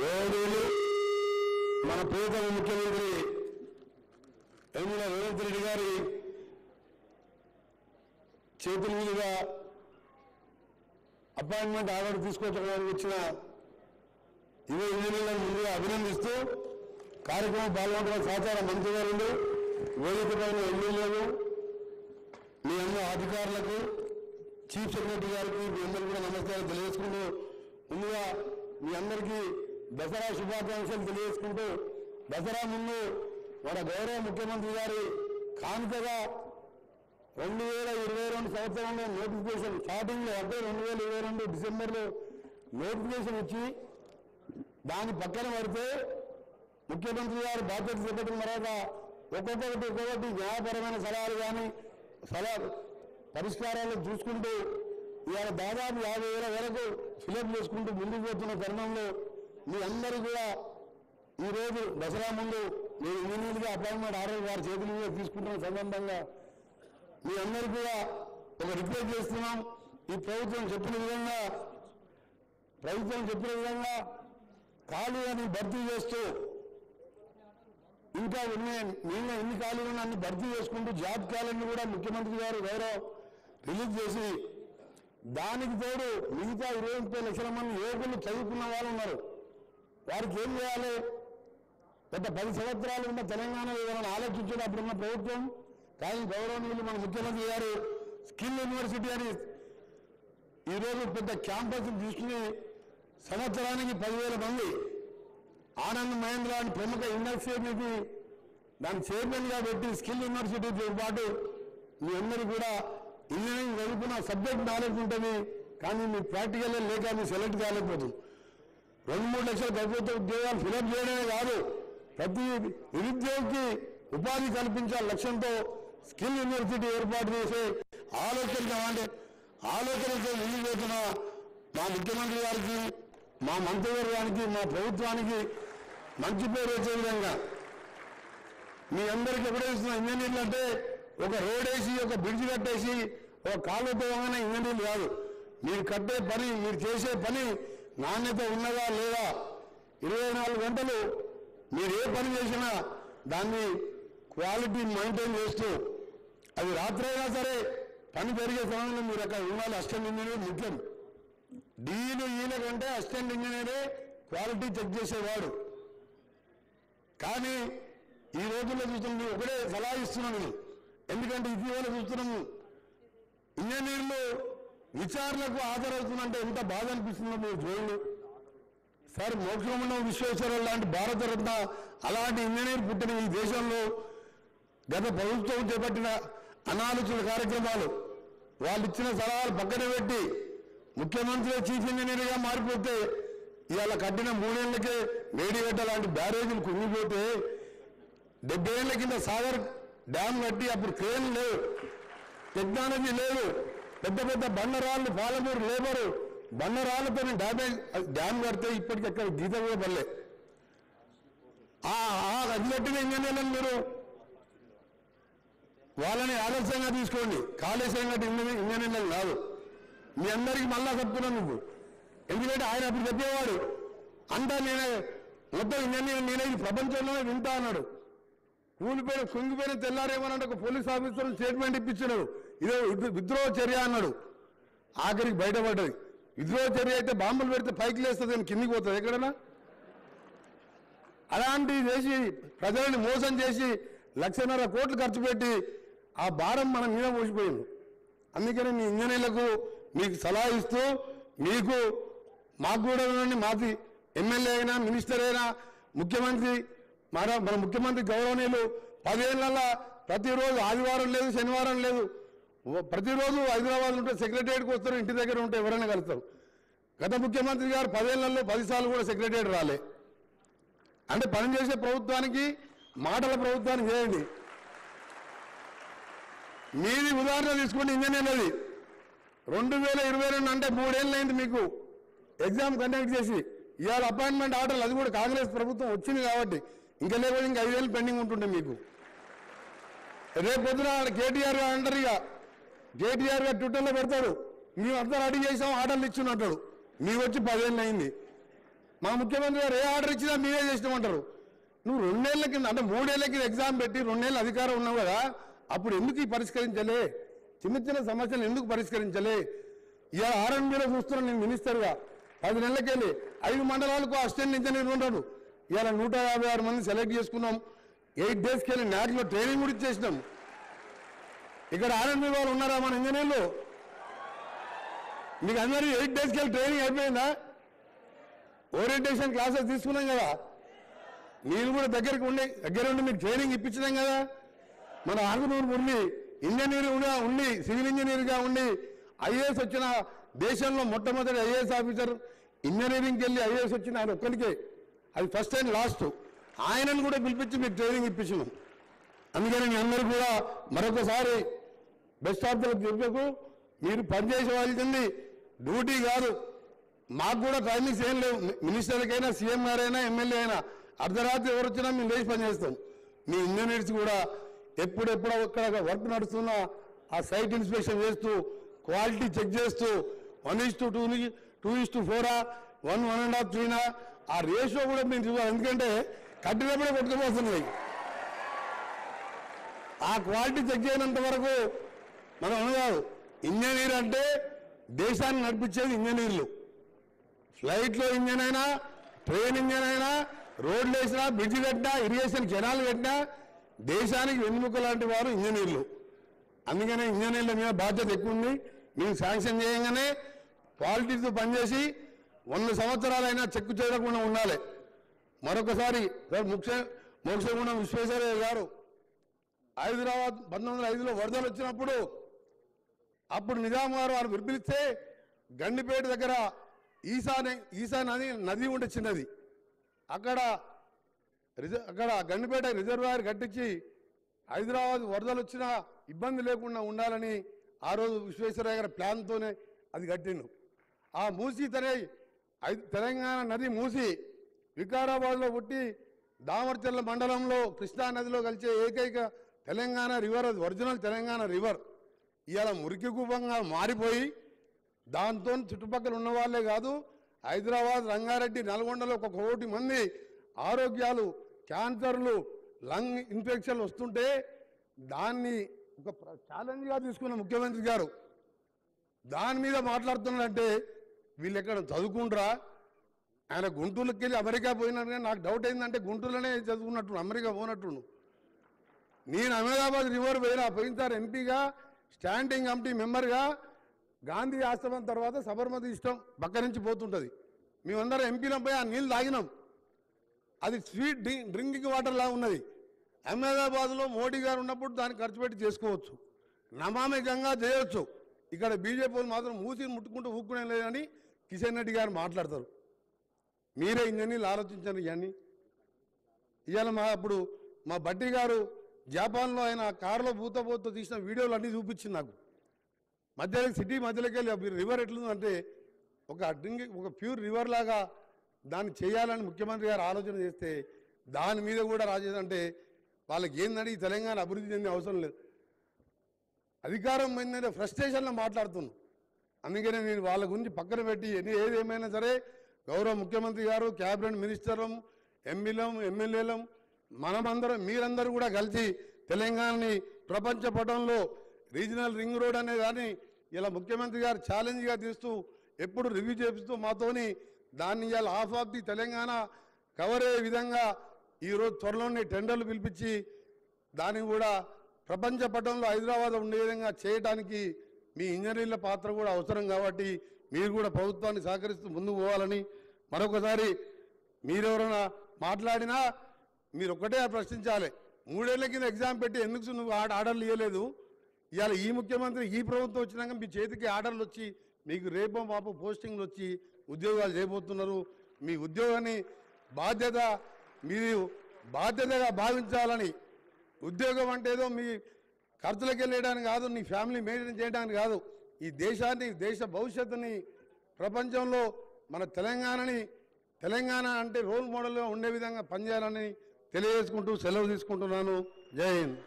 ఏడేళ్ళు మన ప్రియతమ ముఖ్యమంత్రి యనమల రేవంత్ రెడ్డి గారి చేతుల మీదుగా అపాయింట్మెంట్ ఆర్డర్ తీసుకోవడానికి వచ్చిన యువ ఇంజనీర్లను ముందుగా అభినందిస్తూ కార్యక్రమం పాల్గొంటున్న సహచార మంత్రివర్యులు, వేదిక పైన ఎమ్మెల్యేలు, మీ అందరూ అధికారులకు, చీఫ్ సెక్రటరీ గారికి మీ అందరికీ కూడా నమస్కారం తెలియజేసుకుంటూ ముందుగా మీ అందరికీ దసరా శుభాకాంక్షలు తెలియజేసుకుంటూ దసరా ముందు మన గౌరవ ముఖ్యమంత్రి గారి కానుకగా 2022 సంవత్సరంలో నోటిఫికేషన్ స్టార్టింగ్లో అంటే 2022 డిసెంబర్లో నోటిఫికేషన్ ఇచ్చి దాని పక్కన పడితే ముఖ్యమంత్రి గారు బాధ్యత చేపట్టిన తర్వాత ఒక్కొక్కటి న్యాయపరమైన సలహాలు కానీ పరిష్కారాలు చూసుకుంటూ ఇవాళ దాదాపు 50,000 వరకు ఫిలప్ చేసుకుంటూ ముందుకు పోతున్న తరుణంలో మీ అందరూ కూడా ఈరోజు దసరా ముందు మీరు ఇంజనీర్గా అపాయింట్మెంట్ ఆర్డర్ వారి చేతుల మీద తీసుకుంటున్న సందర్భంగా మీ అందరూ కూడా ఒక రిక్వెస్ట్ చేస్తున్నాం. ఈ ప్రభుత్వం చెప్పిన విధంగా ఖాళీలను భర్తీ చేస్తూ ఇంకా ఎన్ని ఖాళీలు ఉన్నా అన్ని భర్తీ చేసుకుంటూ జాబ్ క్యాలెండర్ కూడా ముఖ్యమంత్రి గారు రిలీజ్ చేసి దానికి తోడు మిగతా 20-30 లక్షల మంది యువకులు చదువుకున్న వాళ్ళు ఉన్నారు. వారికి ఏం చేయాలి? గత 10 సంవత్సరాలు ఉన్న తెలంగాణలో ఏమైనా ఆలోచించడం అప్పుడున్న ప్రభుత్వం. కానీ గౌరవనీయులు మన ముఖ్యమంత్రి గారు స్కిల్ యూనివర్సిటీ అని ఈరోజు పెద్ద క్యాంపస్ తీసుకుని సంవత్సరానికి 10,000 మంది ఆనంద్ మహేంద్ర అని ప్రముఖ యూనివర్సిటీకి దాని చైర్మన్గా పెట్టి స్కిల్ యూనివర్సిటీతో పాటు మీ అందరూ కూడా ఇంజనీరింగ్ చదువుకున్న సబ్జెక్ట్ నాలెడ్జ్ ఉంటుంది, కానీ మీ ప్రాక్టికల్ లేక మీ సెలెక్ట్ కాలేకపోతుంది. 2-3 లక్షల ప్రభుత్వ ఉద్యోగాలు ఫిలప్ చేయడమే కాదు, ప్రతి నిరుద్యోగికి ఉపాధి కల్పించాల లక్ష్యంతో స్కిల్ యూనివర్సిటీ ఏర్పాటు చేసే ఆలోచనతో ముందుకు పోతున్న మా ముఖ్యమంత్రి గారికి, మా మంత్రివర్గానికి, మా ప్రభుత్వానికి మంచి పేరు వచ్చే విధంగా మీ అందరికీ ఎప్పుడో ఇస్తున్న ఇంజనీర్లు అంటే ఒక రోడ్ వేసి ఒక బ్రిడ్జ్ కట్టేసి ఒక కాలువతో ఉన్న ఇంజనీర్లు కాదు. మీరు కట్టే పని, మీరు చేసే పని నాణ్యత ఉన్నదా లేదా, 24 గంటలు మీరు ఏ పని చేసినా దాన్ని క్వాలిటీ మెయింటైన్ చేస్తూ అది రాత్రైనా సరే పని జరిగే సమయంలో మీరు అక్కడ ఉండాలి. అసిస్టెంట్ ఇంజనీర్ ముఖ్యం. డీలు ఈయన కంటే అసిస్టెంట్ ఇంజనీరే క్వాలిటీ చెక్ చేసేవాడు. కానీ ఈ రోజుల్లో చూస్తుంది ఒకటే సలహా ఇస్తున్నాను. ఎందుకంటే ఇటీవల చూస్తున్నాము ఇంజనీర్లు విచారణకు హాజరవుతుందంటే ఎంత బాధ అనిపిస్తుందో మీరు చూడండి. సార్ మోక్షమండలం విశ్వేశ్వరరావు లాంటి భారతరత్న అలాంటి ఇంజనీర్ పుట్టిన ఈ దేశంలో గత ప్రభుత్వం చేపట్టిన అనాలోచిత కార్యక్రమాలు, వాళ్ళు ఇచ్చిన సలహాలు పక్కన పెట్టి ముఖ్యమంత్రి చీఫ్ ఇంజనీర్గా మారిపోతే ఇవాళ కట్టిన 3 ఏళ్లకే మేడిగడ్డ లాంటి బ్యారేజీలు కుంగిపోతే 70 ఏళ్ల కింద సాగర్ డ్యామ్ కట్టి అప్పుడు క్రేన్ లేవు, టెక్నాలజీ లేదు, పెద్ద పెద్ద బండరాళ్ళు పాలమూరు లేబరు బండరాళ్ళతో డ్యామ్ కడితే ఇప్పటికి ఎక్కడ గీత కూడా పడలే. అది కట్టిన ఇంజనీర్లను మీరు వాళ్ళని ఆదర్శంగా తీసుకోండి. కాళేశ్వరం కట్టిన ఇంజనీర్లను కాదు. మీ అందరికీ మళ్ళా చెప్తున్నాను నువ్వు, ఎందుకంటే ఆయన అప్పుడు చెప్పేవాడు అంతా నేనే మొత్తం ఇంజనీర్ నేనే ఈ ప్రపంచంలోనే వింటా అన్నాడు. కూలిపోయిన కుంగిపోయిన తెల్లారేమన్నాడు, ఒక పోలీస్ ఆఫీసర్ స్టేట్మెంట్ ఇప్పించినాడు, ఇదో విద్రోహ చర్య అన్నాడు. ఆఖరికి బయటపడ్డది. విద్రోహ చర్య అయితే బాంబులు పెడితే పైకి లేస్తుంది కానీ కిందికి పోతుంది ఎక్కడన్నా. అలాంటివి చేసి ప్రజలని మోసం చేసి 1,50,000 కోట్లు ఖర్చు పెట్టి ఆ భారం మన మీద మోసిపోయింది. అందుకని మీ ఇంజనీర్లకు మీకు సలహా ఇస్తూ మాకు కూడా మాది ఎమ్మెల్యే అయినా మినిస్టర్ అయినా ముఖ్యమంత్రి మన ముఖ్యమంత్రి గౌరవనీయులు 10 ఏళ్లలో ప్రతిరోజు ఆదివారం లేదు, శనివారం లేదు, ప్రతిరోజు హైదరాబాద్ ఉంటే సెక్రటరియట్కి వస్తారు, ఇంటి దగ్గర ఉంటే ఎవరైనా కలుస్తారు. గత ముఖ్యమంత్రి గారు 10 ఏళ్లలో 10 సార్లు కూడా సెక్రటరియట్ రాలే. అంటే పనిచేసే ప్రభుత్వానికి మాటల ప్రభుత్వానికి చేయండి. మీది ఉదాహరణ తీసుకోండి. ఇంజనీర్లది 2022 అంటే 3 ఏళ్ళు అయింది మీకు ఎగ్జామ్ కండక్ట్ చేసి. ఇవాళ అపాయింట్మెంట్ ఆర్డర్లు అది కూడా కాంగ్రెస్ ప్రభుత్వం వచ్చింది కాబట్టి, ఇంకా లేకపోతే ఇంకా 5 ఏళ్ళు పెండింగ్ ఉంటుండే మీకు. రేపు పొద్దున కేటీఆర్ గారు అంటారు, ఇక కేటీఆర్ గారు ట్విట్టర్లో పెడతాడు, మేము అంతా రెడీ చేసాం ఆర్డర్లు ఇచ్చినట్టాడు. మీకు వచ్చి 10 ఏళ్ళు అయింది. మా ముఖ్యమంత్రి గారు ఏ ఆర్డర్ ఇచ్చినా మీరే చేసినామంటారు. నువ్వు 2 నెలల కింద అంటే 3 ఏళ్ల కింద ఎగ్జామ్ పెట్టి 2 నెలలు అధికారం ఉన్నావు కదా, అప్పుడు ఎందుకు ఈ పరిష్కరించలే? చిన్న చిన్న సమస్యలు ఎందుకు పరిష్కరించలే? ఇలా ఆర్ఎండ్బీలో చూస్తున్నాను నేను మినిస్టర్గా 10 నెలలకెళ్ళి 5 మండలాలకు అసిస్టెంట్ ఇంజనీర్ ఉంటాడు. ఇలా 156 మంది సెలెక్ట్ చేసుకున్నాం. 8 డేస్కి వెళ్ళి నాట్లో ట్రైనింగ్ కూడా ఇచ్చేసినాం. ఇక్కడ ఆర్ఎండ్బీ వాళ్ళు ఉన్నారా మన ఇంజనీర్లు? మీకు అందరూ 8 డేస్కి వెళ్ళి ట్రైనింగ్ అయిపోయిందా? ఓరియంటేషన్ క్లాసెస్ తీసుకున్నాం కదా, మీరు కూడా దగ్గరుండి మీకు ట్రైనింగ్ ఇప్పించినాం కదా. మన ఆంధ్రప్రదేశ్ ఉండి ఇంజనీర్గా ఉండి సివిల్ ఇంజనీర్గా ఉండి ఐఏఎస్ వచ్చిన దేశంలో మొట్టమొదటి ఐఏఎస్ ఆఫీసర్ ఇంజనీరింగ్కి వెళ్ళి ఐఏఎస్ వచ్చిన ఆయన ఒక్కరికే, అది ఫస్ట్ అండ్ లాస్ట్. ఆయనను కూడా పిలిపించి మీకు ట్రైనింగ్ ఇప్పించినాం. అందుకని మీ అందరూ కూడా మరొకసారి బెస్ట్ ఆఫ్ ద చెప్పకు. మీరు పనిచేసే వాళ్ళకి డ్యూటీ కాదు, మాకు కూడా టైమింగ్స్ ఏం లేవు. మినిస్టర్లకైనా సీఎం గారైనా ఎమ్మెల్యే అయినా అర్ధరాత్రి ఎవరు వచ్చినా మేము లేచి పనిచేస్తాం. మీ ఇంజనీర్స్ కూడా ఎప్పుడెప్పుడో ఒక్కడ వర్క్ నడుస్తున్నా ఆ సైట్ ఇన్స్పెక్షన్ చేస్తూ క్వాలిటీ చెక్ చేస్తూ 1:2, 2:4, 1, 1.5, 3 ఆ రేషియో కూడా మేము చూడాలి. ఎందుకంటే కట్టినప్పుడే కొట్టుకుపోతున్నాయి. ఆ క్వాలిటీ చెక్ చేయనంత వరకు మనం అనగాదు. ఇంజనీర్ అంటే దేశాన్ని నడిపించేది ఇంజనీర్లు. ఫ్లైట్లో ఇంజన్ అయినా, ట్రైన్ ఇంజన్ అయినా, రోడ్లు వేసినా, బ్రిడ్జ్ కట్టినా, ఇరిగేషన్ కెనాల్ కట్టినా దేశానికి వెన్నెముక లాంటి వారు ఇంజనీర్లు. అందుకనే ఇంజనీర్ల మీద బాధ్యత ఎక్కువ ఉంది. మేము శాంక్షన్ చేయగానే క్వాలిటీతో పనిచేసి 100 సంవత్సరాలైనా చెక్కు చేయకుండా ఉండాలి. మరొకసారి మోక్షగుండం విశ్వేశ్వరయ్య గారు హైదరాబాద్ 1905లో వరదలు వచ్చినప్పుడు అప్పుడు నిజాం గారు వారు వినిపిస్తే గండిపేట దగ్గర ఈసా నది ఉండే చిన్నది, అక్కడ గండిపేట రిజర్వాయర్ కట్టించి హైదరాబాద్ వరదలు వచ్చినా ఇబ్బంది లేకుండా ఉండాలని ఆ రోజు విశ్వేశ్వరయ్య గారి ప్లాన్తోనే అది కట్టిండు. ఆ మూసి తెలంగాణ నది మూసి వికారాబాద్లో పుట్టి దామర్చర్ల మండలంలో కృష్ణా నదిలో కలిసే ఏకైక తెలంగాణ రివర్, అది ఒరిజినల్ తెలంగాణ రివర్. ఇవాళ మురికి కూపంగా మారిపోయి దాంతో చుట్టుపక్కల ఉన్న వాళ్ళే కాదు, హైదరాబాద్, రంగారెడ్డి, నల్గొండలో 1 కోటి మంది ఆరోగ్యాలు, క్యాన్సర్లు, లంగ్ ఇన్ఫెక్షన్లు వస్తుంటే దాన్ని ఒక ఛాలెంజ్గా తీసుకున్న ముఖ్యమంత్రి గారు దాని మీద మాట్లాడుతున్నాడంటే వీళ్ళు ఎక్కడ చదువుకుంటారా? ఆయన గుంటూరుకి వెళ్ళి అమెరికా పోయినట్టుగా నాకు డౌట్ ఏంటంటే గుంటూరులోనే చదువుకున్నట్టు, అమెరికా పోనట్టు. నేను అహ్మదాబాద్ రివర్ పోయినసారి ఎంపీగా స్టాండింగ్ కమిటీ మెంబర్గా గాంధీ ఆశ్రమం తర్వాత సబర్మతి ఇష్టం పక్క నుంచి పోతుంటుంది. మేమందరం ఎంపీలం పోయి ఆ నీళ్ళు తాగినాం. అది స్వీట్ డ్రింకింగ్ వాటర్ లా ఉన్నది. అహ్మదాబాద్లో మోడీ గారు ఉన్నప్పుడు దాన్ని ఖర్చు పెట్టి చేసుకోవచ్చు, నమామి గంగా చేయొచ్చు. ఇక్కడ బీజేపీ వాళ్ళు మాత్రం మూసిని ముట్టుకుంటూ ఊక్కునే లేదని కిషన్ రెడ్డి గారు మాట్లాడతారు. మీరే ఇంజనీర్లు ఆలోచించండి. ఇవన్నీ ఇవాళ అప్పుడు మా బట్టి గారు జపాన్లో ఆయన కారులో పూతపోతూ తీసిన వీడియోలు అన్నీ చూపించింది నాకు. సిటీ మధ్యలోకి వెళ్ళి రివర్ ఎట్లుందంటే ఒక ప్యూర్ రివర్ లాగా దాన్ని చేయాలని ముఖ్యమంత్రి గారు ఆలోచన చేస్తే దాని మీద కూడా రాజేదంటే వాళ్ళకి ఏంటంటే ఈ తెలంగాణ అభివృద్ధి చెందే అవసరం లేదు. అధికారం ఏంటంటే ఫ్రస్ట్రేషన్లో మాట్లాడుతున్నాను. అందుకనే నేను వాళ్ళ గురించి పక్కన పెట్టి ఏదేమైనా సరే గౌరవ ముఖ్యమంత్రి గారు, క్యాబినెట్ మినిస్టర్లం, ఎంపీలం, ఎమ్మెల్యేలం, మనమందరం మీరందరూ కూడా కలిసి తెలంగాణని ప్రపంచ పటంలో రీజనల్ రింగ్ రోడ్ అనే దాన్ని ఇలా ముఖ్యమంత్రి గారు ఛాలెంజ్గా తీస్తూ ఎప్పుడు రివ్యూ చేపిస్తూ మాతోని దాన్ని ఇలా half of the Telangana cover అయ్యే విధంగా ఈరోజు త్వరలోనే టెండర్లు పిలిపించి దాన్ని కూడా ప్రపంచ పటంలో హైదరాబాద్ ఉండే విధంగా చేయడానికి మీ ఇంజనీర్ల పాత్ర కూడా అవసరం. కాబట్టి మీరు కూడా ప్రభుత్వాన్ని సహకరిస్తూ ముందుకు పోవాలని మరొకసారి మీరెవరైనా మాట్లాడినా మీరు ఒక్కటే ప్రశ్నించాలి. 3 ఏళ్ల కింద ఎగ్జామ్ పెట్టి ఎందుకు నువ్వు ఆర్డర్లు ఇవ్వలేదు? ఇవాళ ఈ ముఖ్యమంత్రి ఈ ప్రభుత్వం వచ్చినాక మీ చేతికి ఆర్డర్లు వచ్చి మీకు రేపో మాపో పోస్టింగ్లు వచ్చి ఉద్యోగాలు చేయబోతున్నారు. మీ ఉద్యోగాన్ని మీరు బాధ్యతగా భావించాలని. ఉద్యోగం అంటే ఏదో మీ ఖర్చులకు వెళ్ళడానికి కాదు, నీ ఫ్యామిలీ మెయింటైన్ చేయడానికి కాదు, ఈ దేశాన్ని, దేశ భవిష్యత్తుని ప్రపంచంలో మన తెలంగాణ అంటే రోల్ మోడల్గా ఉండే విధంగా పనిచేయాలని తెలియజేసుకుంటూ సెలవు తీసుకుంటున్నాను. జై హింద్.